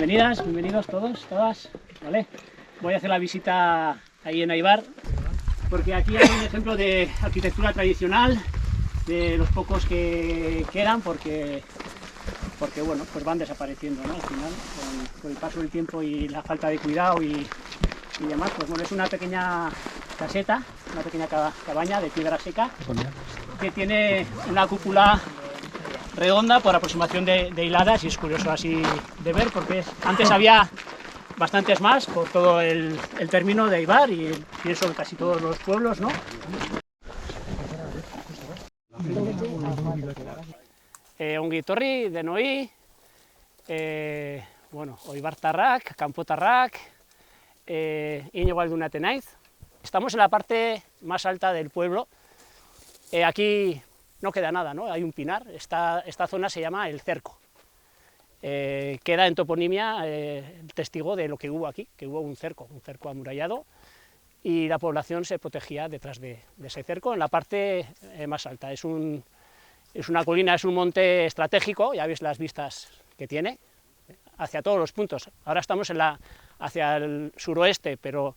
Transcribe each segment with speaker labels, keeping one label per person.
Speaker 1: bienvenidas, bienvenidos todos, todas, ¿vale? Voy a hacer la visita ahí en Aybar, porque aquí hay un ejemplo de arquitectura tradicional, de los pocos que quedan, porque bueno, pues van desapareciendo, ¿no? Al final, con el paso del tiempo y la falta de cuidado y demás, pues bueno, es una pequeña caseta, una pequeña cabaña de piedra seca, que tiene una cúpula redonda por aproximación de hiladas, y es curioso así de ver, porque antes había bastantes más por todo el término de Aybar, y pienso en casi todos los pueblos, ¿no? Ongi-etorri denoi, bueno, Oibartarrak, Kanpotarrak, Iñigo Aldunate naiz. Estamos en la parte más alta del pueblo. Aquí no queda nada, ¿no? Hay un pinar. Esta zona se llama El Cerco. Queda en toponimia el testigo de lo que hubo aquí, que hubo un cerco amurallado, y la población se protegía detrás de ese cerco en la parte más alta. Es una colina, es un monte estratégico, ya veis las vistas que tiene, hacia todos los puntos. Ahora estamos hacia el suroeste, pero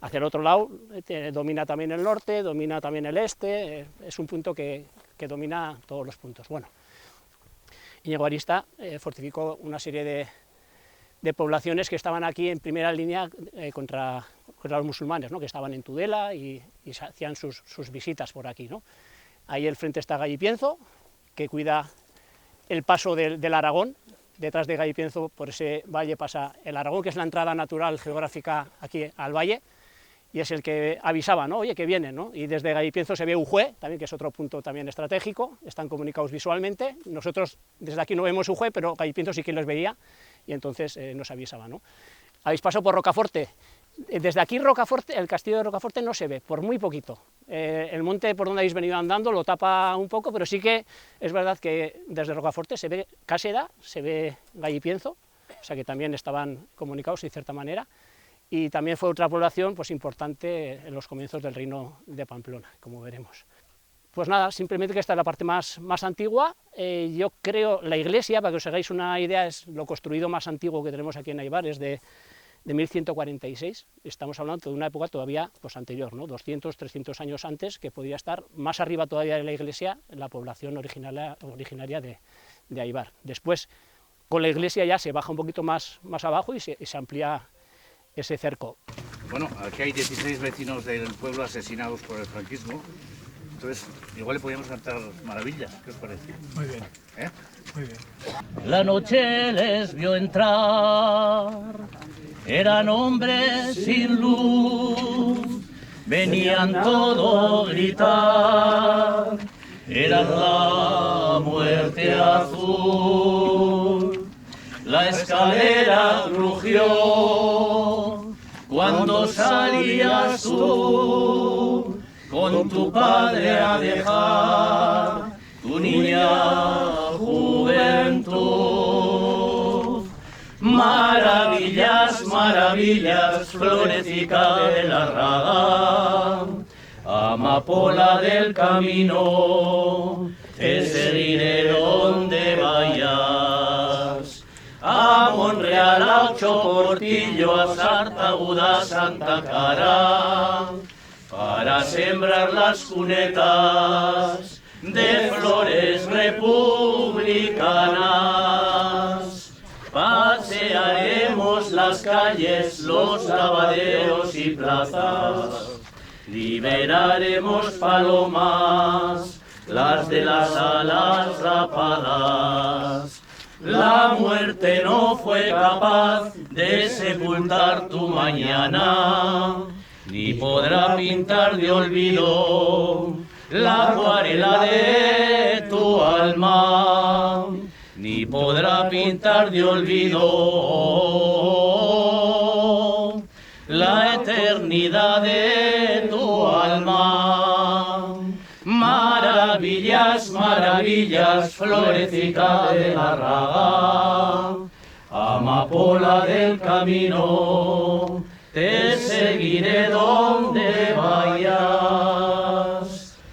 Speaker 1: hacia el otro lado domina también el norte, domina también el este, es un punto que domina todos los puntos. Bueno, Iñigo Arista fortificó una serie de poblaciones que estaban aquí en primera línea contra los musulmanes, ¿no? Que estaban en Tudela y hacían sus visitas por aquí, ¿no? Ahí al frente está Gallipienzo, que cuida el paso del Aragón. Detrás de Gallipienzo, por ese valle, pasa el Aragón, que es la entrada natural geográfica aquí al valle, y es el que avisaba, ¿no? Oye, que vienen, ¿no? Y desde Gallipienzo se ve Ujue, también, que es otro punto también estratégico, están comunicados visualmente. Nosotros desde aquí no vemos Ujue, pero Gallipienzo sí que los veía, y entonces nos avisaba, ¿no? Habéis pasado por Rocaforte. Desde aquí Rocaforte, el castillo de Rocaforte no se ve, por muy poquito. El monte por donde habéis venido andando lo tapa un poco, pero sí que es verdad que desde Rocaforte se ve Cáseda, se ve Gallipienzo, o sea que también estaban comunicados de cierta manera, y también fue otra población pues importante en los comienzos del reino de Pamplona, como veremos. Pues nada, simplemente que esta es la parte más antigua. Yo creo, la iglesia, para que os hagáis una idea, es lo construido más antiguo que tenemos aquí en Aybar, es de 1146, estamos hablando de una época todavía pues, anterior, ¿no? 200, 300 años antes, que podría estar más arriba todavía de la iglesia, la población originaria de Aybar. Después, con la iglesia ya se baja un poquito más abajo y se amplía ese cerco.
Speaker 2: Bueno, aquí hay 16 vecinos del pueblo asesinados por el franquismo, entonces igual le podríamos cantar maravillas, ¿qué os parece?
Speaker 3: Muy bien.
Speaker 2: ¿Eh?
Speaker 3: Muy bien.
Speaker 4: La noche les vio entrar, eran hombres sin luz, venían todo gritar, era la muerte azul. La escalera crujió cuando salías tú con tu padre a dejar tu niña juventud. Maravillas, maravillas, florecica de la raga, amapola del camino, te seguiré donde vayas. A Monreal, a Ocho Portillo, a Sartaguda, a Santa Cara, para sembrar las cunetas de flores republicanas. Pasearemos las calles, los lavaderos y plazas, liberaremos palomas, las de las alas rapadas. La muerte no fue capaz de sepultar tu mañana, ni podrá pintar de olvido la acuarela de tu alma, ni podrá pintar de olvido la eternidad de tu alma. Maravillas, maravillas, florecica de la raga, amapola del camino, te seguiré donde vayas.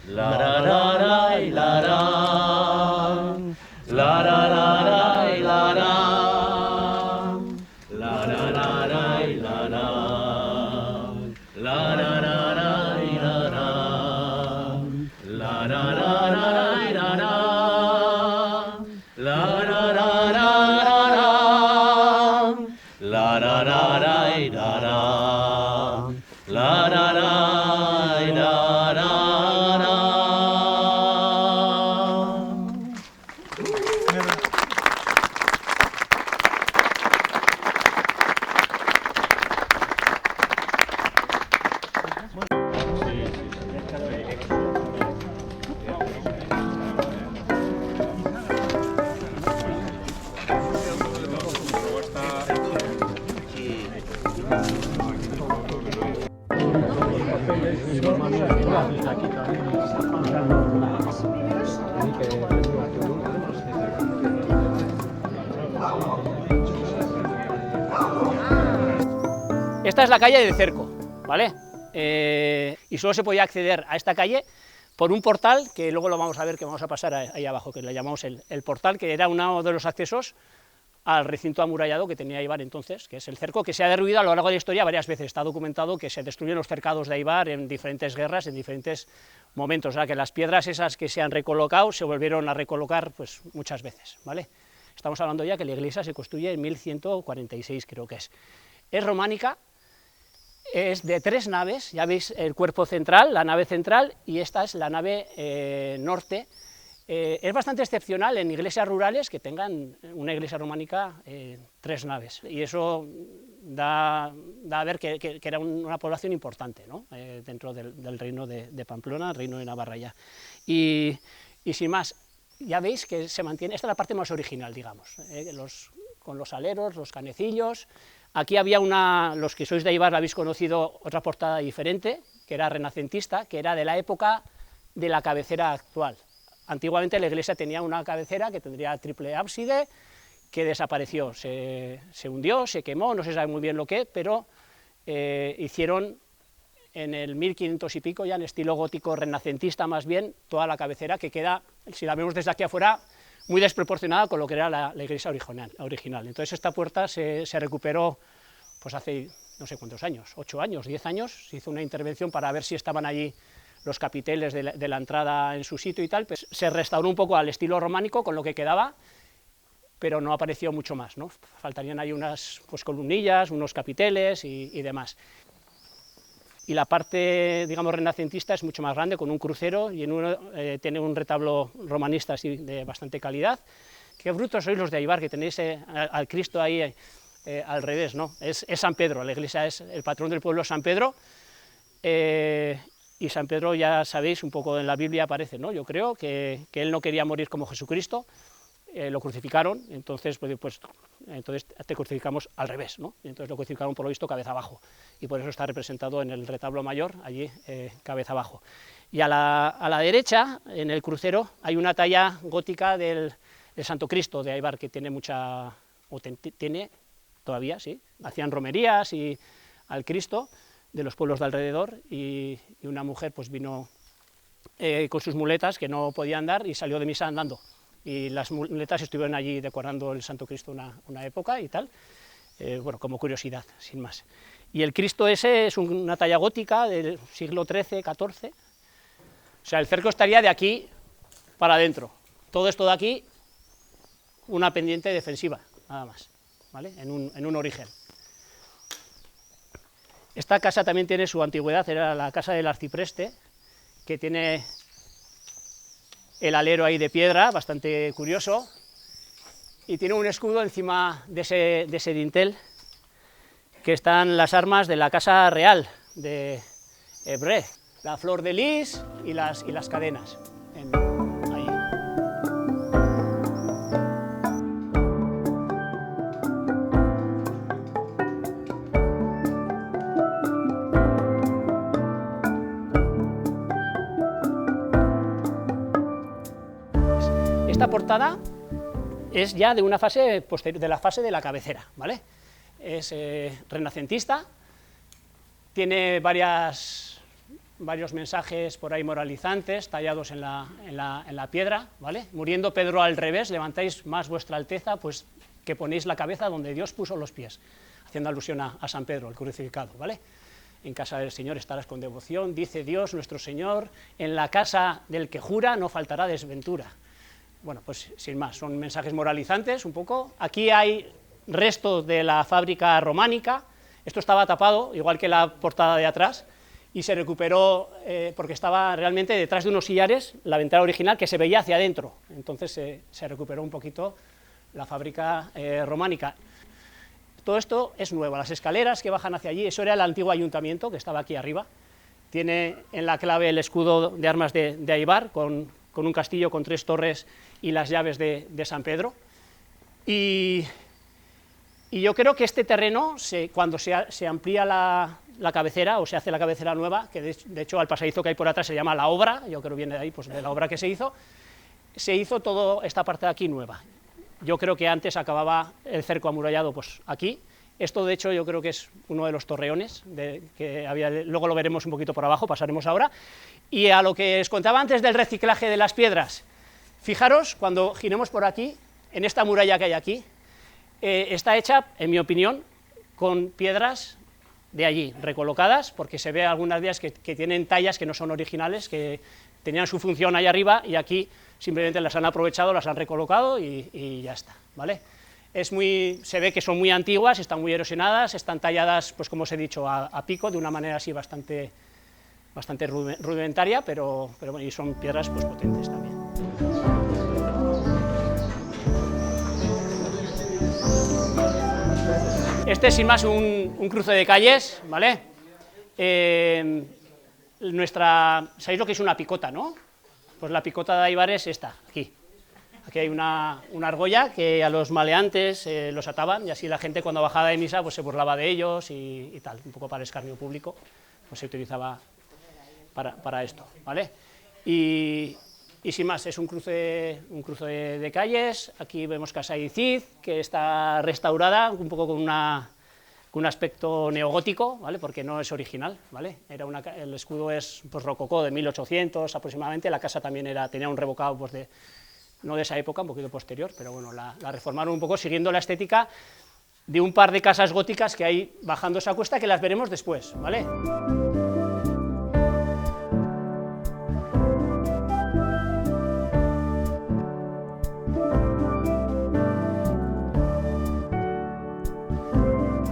Speaker 4: La ra ra ra y la ra, la ra ra ra y la ra, la ra ra la ra ra.
Speaker 1: Esta es la calle del Cerco, ¿vale? Y solo se podía acceder a esta calle por un portal, que luego lo vamos a ver, que vamos a pasar ahí abajo, que le llamamos el portal, que era uno de los accesos al recinto amurallado que tenía Éibar entonces, que es el Cerco, que se ha derruido a lo largo de la historia varias veces. Está documentado que se destruyen los cercados de Éibar en diferentes guerras, en diferentes momentos, o sea que las piedras esas que se han recolocado se volvieron a recolocar pues muchas veces, ¿vale? Estamos hablando ya que la iglesia se construye en 1146, creo que es. Es románica, es de 3 naves, ya veis el cuerpo central, la nave central, y esta es la nave norte. Es bastante excepcional en iglesias rurales que tengan una iglesia románica 3 naves, y eso da a ver que era una población importante, ¿no? Dentro del reino de Pamplona, el reino de Navarra ya. Y sin más, ya veis que se mantiene, esta es la parte más original, digamos, con los aleros, los canecillos. Aquí había los que sois de Éibar la habéis conocido, otra portada diferente, que era renacentista, que era de la época de la cabecera actual. Antiguamente la iglesia tenía una cabecera que tendría triple ábside, que desapareció, se hundió, se quemó, no se sabe muy bien lo que, pero hicieron en el 1500 y pico, ya en estilo gótico renacentista más bien, toda la cabecera, que queda, si la vemos desde aquí afuera, muy desproporcionada con lo que era la iglesia original. Entonces esta puerta se recuperó pues hace no sé cuántos años, 8 años, 10 años, se hizo una intervención para ver si estaban allí los capiteles de la entrada en su sitio y tal, pues se restauró un poco al estilo románico con lo que quedaba, pero no apareció mucho más, ¿no? Faltarían ahí unas pues, columnillas, unos capiteles y demás. Y la parte, digamos, renacentista es mucho más grande, con un crucero, y en uno tiene un retablo romanista así de bastante calidad. Qué brutos sois los de Éibar, que tenéis al Cristo ahí al revés, ¿no? Es San Pedro, la iglesia es el patrón del pueblo, San Pedro, y San Pedro, ya sabéis, un poco en la Biblia aparece, ¿no? Yo creo que él no quería morir como Jesucristo, lo crucificaron, entonces te crucificamos al revés, ¿no? Entonces lo crucificaron por lo visto cabeza abajo, y por eso está representado en el retablo mayor, allí cabeza abajo. Y a la derecha, en el crucero, hay una talla gótica del Santo Cristo de Éibar, que tiene tiene todavía, sí, hacían romerías y al Cristo de los pueblos de alrededor, y una mujer pues vino con sus muletas, que no podía andar, y salió de misa andando. Y las muletas estuvieron allí decorando el Santo Cristo una época y tal, bueno, como curiosidad, sin más. Y el Cristo ese es una talla gótica del siglo XIII, XIV, o sea, el cerco estaría de aquí para adentro, todo esto de aquí, una pendiente defensiva, nada más, ¿vale? En un origen. Esta casa también tiene su antigüedad, era la casa del arcipreste, que tiene el alero ahí de piedra, bastante curioso, y tiene un escudo encima de ese dintel, que están las armas de la casa real de Évreux, la flor de lis y las cadenas. Ahí. Esta portada es ya de una fase posterior, de la fase de la cabecera, ¿vale? Es renacentista, tiene varios mensajes por ahí moralizantes, tallados en la piedra, ¿vale? Muriendo Pedro al revés, levantáis más vuestra alteza, pues que ponéis la cabeza donde Dios puso los pies, haciendo alusión a San Pedro, el crucificado, ¿vale? En casa del Señor estarás con devoción, dice Dios nuestro Señor, en la casa del que jura no faltará desventura. Bueno, pues sin más, son mensajes moralizantes un poco. Aquí hay restos de la fábrica románica, Esto estaba tapado, igual que la portada de atrás, y se recuperó porque estaba realmente detrás de unos sillares, la ventana original, que se veía hacia adentro. Entonces se recuperó un poquito la fábrica románica. Todo esto es nuevo, las escaleras que bajan hacia allí, eso era el antiguo ayuntamiento que estaba aquí arriba. Tiene en la clave el escudo de armas de Aibar, con un castillo con 3 torres y las llaves de San Pedro. Y yo creo que este terreno, cuando se amplía la cabecera, o se hace la cabecera nueva, que de hecho al pasadizo que hay por atrás se llama La Obra, yo creo que viene de ahí, pues de la obra que se hizo toda esta parte de aquí nueva. Yo creo que antes acababa el cerco amurallado pues aquí. Esto, de hecho, yo creo que es uno de los torreones que había, luego lo veremos un poquito por abajo, pasaremos ahora. Y a lo que os contaba antes del reciclaje de las piedras, fijaros, cuando giremos por aquí, en esta muralla que hay aquí, está hecha, en mi opinión, con piedras de allí, recolocadas, porque se ve algunas de ellas que tienen tallas que no son originales, que tenían su función ahí arriba, y aquí simplemente las han aprovechado, las han recolocado y ya está, ¿vale? Se ve que son muy antiguas, están muy erosionadas, están talladas, pues como os he dicho, a pico, de una manera así bastante rudimentaria, pero bueno, y son piedras pues potentes también. Este es sin más un cruce de calles, ¿vale? ¿Sabéis lo que es una picota, no? Pues la picota de Aibar es esta, aquí. Aquí hay una argolla que a los maleantes los ataban, y así la gente cuando bajaba de misa pues se burlaba de ellos y tal, un poco para el escarnio público, pues se utilizaba para esto, ¿vale? Y sin más, es un cruce de calles. Aquí vemos Casa Icid, que está restaurada, un poco con un aspecto neogótico, ¿vale? Porque no es original, ¿vale? El escudo es pues, rococó de 1800 aproximadamente, la casa también tenía un revocado pues, no de esa época, un poquito posterior, pero bueno, la reformaron un poco siguiendo la estética de un par de casas góticas que hay bajando esa cuesta, que las veremos después, ¿vale?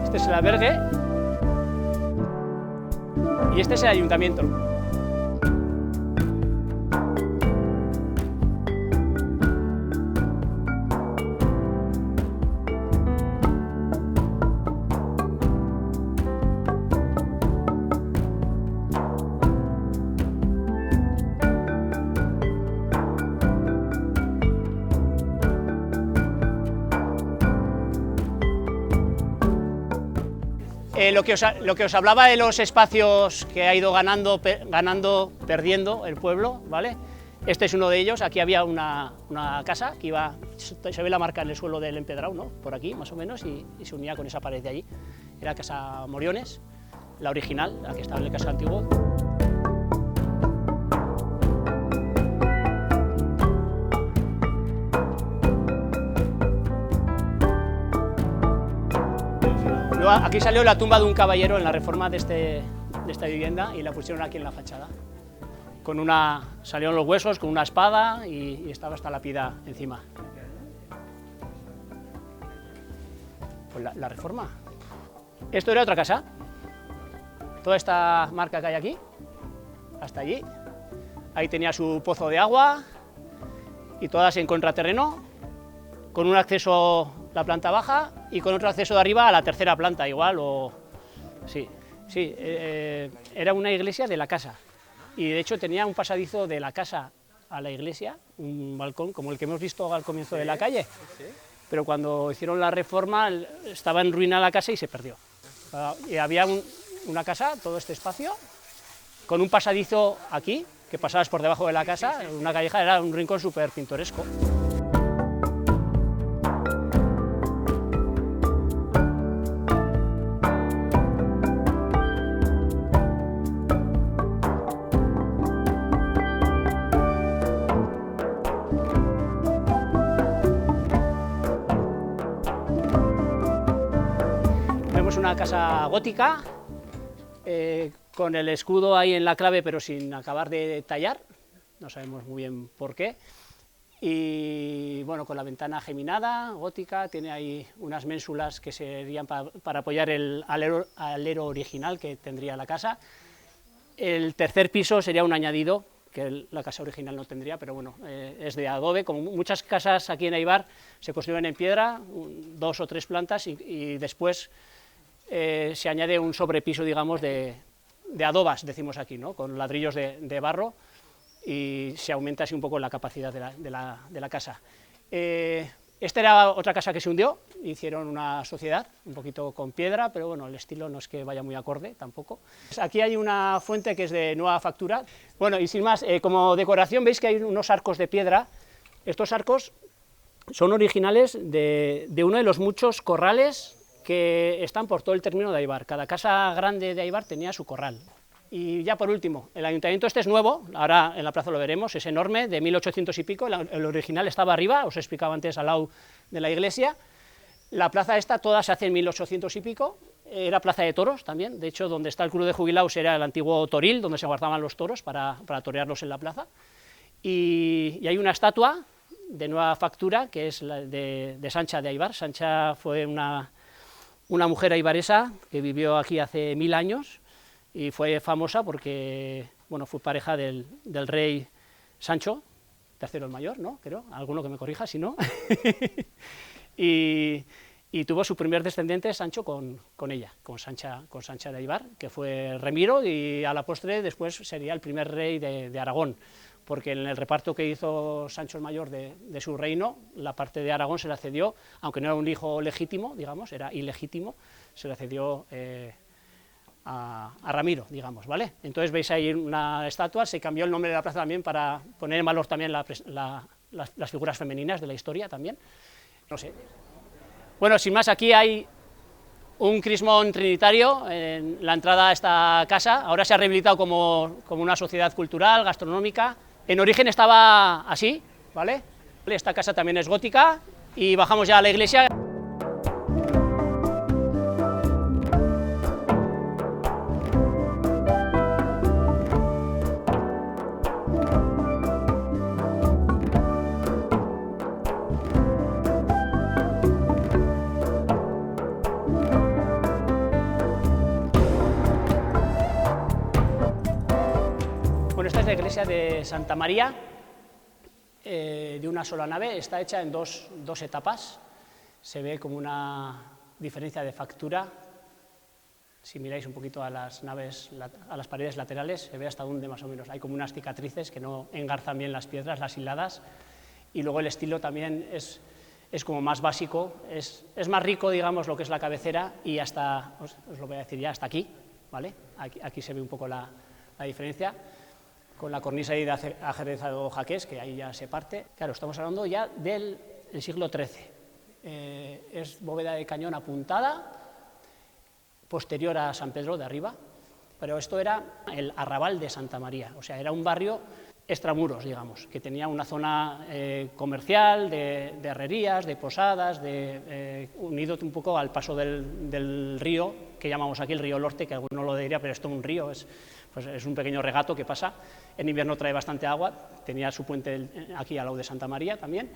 Speaker 1: Este es el albergue y este es el ayuntamiento. Lo que os hablaba de los espacios que ha ido perdiendo el pueblo, ¿vale? Este es uno de ellos. Aquí había una casa que se ve la marca en el suelo del empedrado, ¿no? Por aquí, más o menos, y se unía con esa pared de allí. Era Casa Moriones, la original, la que estaba en el casco antiguo. Aquí salió la tumba de un caballero en la reforma de esta vivienda y la pusieron aquí en la fachada. Salieron los huesos con una espada y estaba esta lápida encima. Pues la reforma. Esto era otra casa. Toda esta marca que hay aquí, hasta allí. Ahí tenía su pozo de agua y todas en contraterreno, con un acceso a la planta baja y con otro acceso de arriba a la tercera planta, igual, era una iglesia de la casa, y de hecho tenía un pasadizo de la casa a la iglesia, un balcón como el que hemos visto al comienzo de la calle, pero cuando hicieron la reforma estaba en ruina la casa y se perdió. Y había una casa, todo este espacio, con un pasadizo aquí, que pasabas por debajo de la casa, una calleja, era un rincón súper pintoresco. Una casa gótica, con el escudo ahí en la clave, pero sin acabar de tallar, no sabemos muy bien por qué, y bueno, con la ventana geminada, gótica, tiene ahí unas ménsulas que serían para apoyar el alero original que tendría la casa. El tercer piso sería un añadido que la casa original no tendría, pero bueno, es de adobe. Como muchas casas aquí en Éibar se construyen en piedra, 2 o 3 plantas, y después se añade un sobrepiso, digamos, de adobas, decimos aquí, ¿no? Con ladrillos de barro, y se aumenta así un poco la capacidad de la casa. Esta era otra casa que se hundió, hicieron una sociedad, un poquito con piedra, pero bueno, el estilo no es que vaya muy acorde tampoco. Aquí hay una fuente que es de nueva factura. Bueno, y sin más, como decoración veis que hay unos arcos de piedra. Estos arcos son originales de uno de los muchos corrales que están por todo el término de Éibar. Cada casa grande de Éibar tenía su corral. Y ya por último, el ayuntamiento este es nuevo, ahora en la plaza lo veremos, es enorme, de 1800 y pico, el original estaba arriba, os explicaba antes al lado de la iglesia. La plaza esta toda se hace en 1800 y pico, era plaza de toros también, de hecho donde está el club de jubilados era el antiguo toril, donde se guardaban los toros para torearlos en la plaza. Y hay una estatua de nueva factura que es la de Sancha de Éibar. Sancha fue una mujer aibaresa que vivió aquí hace 1000 años, y fue famosa porque, bueno, fue pareja del rey Sancho III el Mayor, ¿no? Creo, alguno que me corrija si no. y tuvo su primer descendiente, Sancho, con ella, con Sancha de Éibar, que fue Remiro, y a la postre después sería el primer rey de Aragón, porque en el reparto que hizo Sancho el Mayor de su reino, la parte de Aragón se la cedió, aunque no era un hijo legítimo, digamos, era ilegítimo, se la cedió a Ramiro, digamos, ¿vale? Entonces veis ahí una estatua, se cambió el nombre de la plaza también para poner en valor también las figuras femeninas de la historia también, no sé. Bueno, sin más, aquí hay un crismón trinitario en la entrada a esta casa, ahora se ha rehabilitado como una sociedad cultural, gastronómica. En origen estaba así, ¿vale? Esta casa también es gótica, y bajamos ya a la iglesia. Bueno, esta es la iglesia de Santa María, de una sola nave, está hecha en dos etapas, se ve como una diferencia de factura. Si miráis un poquito a las naves, a las paredes laterales, se ve hasta dónde más o menos, hay como unas cicatrices que no engarzan bien las piedras, las hiladas, y luego el estilo también es como más básico, es más rico, digamos, lo que es la cabecera, y hasta, os lo voy a decir ya, hasta aquí, ¿vale? Aquí se ve un poco la diferencia, con la cornisa ahí de ajedrezado jaqués, que ahí ya se parte. Claro, estamos hablando ya del siglo XIII. Es bóveda de cañón apuntada, posterior a San Pedro de arriba, pero esto era el arrabal de Santa María, o sea, era un barrio extramuros, digamos, que tenía una zona comercial, de herrerías, de posadas, unido un poco al paso del río, que llamamos aquí el río Lorte, que alguno lo diría, pero esto es un río, pues es un pequeño regato que pasa, en invierno trae bastante agua, tenía su puente aquí al lado de Santa María también,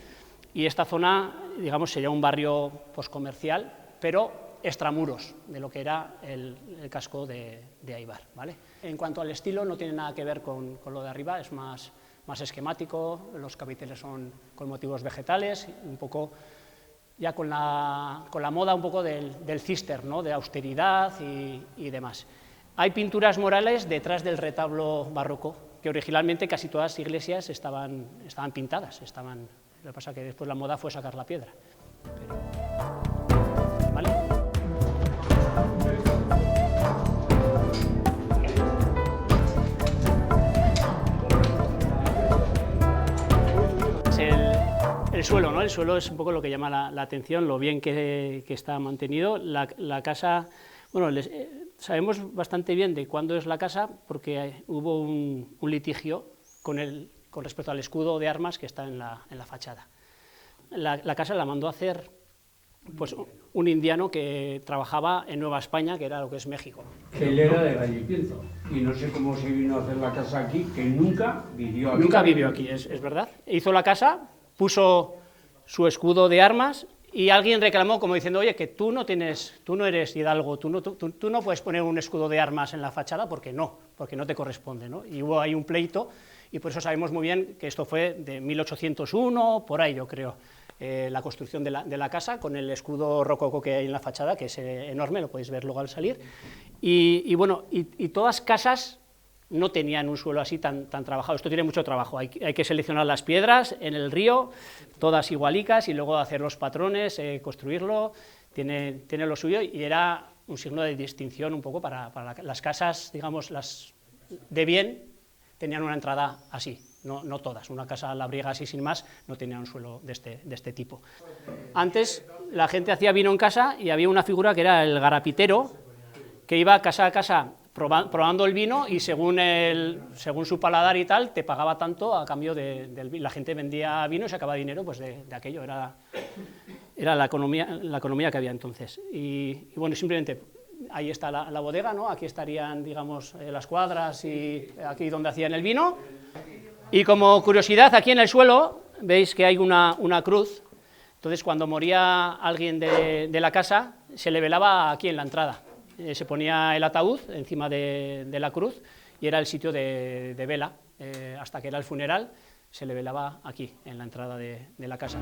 Speaker 1: y esta zona, digamos, sería un barrio comercial, pero extramuros de lo que era el casco de Éibar, ¿vale? En cuanto al estilo, no tiene nada que ver con lo de arriba, es más esquemático, los capiteles son con motivos vegetales, un poco ya con la moda un poco del cister, ¿no? De austeridad y demás. Hay pinturas murales detrás del retablo barroco, que originalmente casi todas las iglesias estaban pintadas, lo que pasa es que después la moda fue sacar la piedra. ¿Vale? El suelo, ¿no? El suelo es un poco lo que llama la atención, lo bien que está mantenido. La casa, bueno, sabemos bastante bien de cuándo es la casa porque hubo un litigio con respecto al escudo de armas que está en la fachada. La casa la mandó a hacer pues, un indiano que trabajaba en Nueva España, que era lo que es México.
Speaker 3: Él era de Galliquinzo, y no sé cómo se vino a hacer la casa aquí, que nunca vivió aquí.
Speaker 1: Nunca vivió aquí, es verdad. Hizo la casa, puso su escudo de armas y alguien reclamó como diciendo, oye, que tú no eres hidalgo, tú no puedes poner un escudo de armas en la fachada porque no te corresponde, ¿no? Y hubo ahí un pleito, y por eso sabemos muy bien que esto fue de 1801, por ahí yo creo, la construcción de la casa, con el escudo rococó que hay en la fachada, que es enorme, lo podéis ver luego al salir, y bueno, y todas casas no tenían un suelo así tan trabajado. Esto tiene mucho trabajo, hay que seleccionar las piedras en el río, todas igualicas, y luego hacer los patrones, construirlo, tiene lo suyo, y era un signo de distinción un poco para las casas, digamos, las de bien, tenían una entrada así, no todas, una casa labriega así sin más, no tenía un suelo de este tipo. Antes la gente hacía vino en casa y había una figura que era el garapitero, que iba casa a casa probando el vino y según su paladar y tal, te pagaba tanto a cambio del vino. La gente vendía vino y sacaba dinero pues de aquello, era la economía que había entonces. Y bueno, simplemente ahí está la bodega, ¿no? Aquí estarían, digamos, las cuadras y aquí donde hacían el vino. Y como curiosidad, aquí en el suelo veis que hay una cruz. Entonces, cuando moría alguien de la casa, se le velaba aquí en la entrada. Se ponía el ataúd encima de la cruz y era el sitio de vela. Hasta que era el funeral, se le velaba aquí, en la entrada de la casa.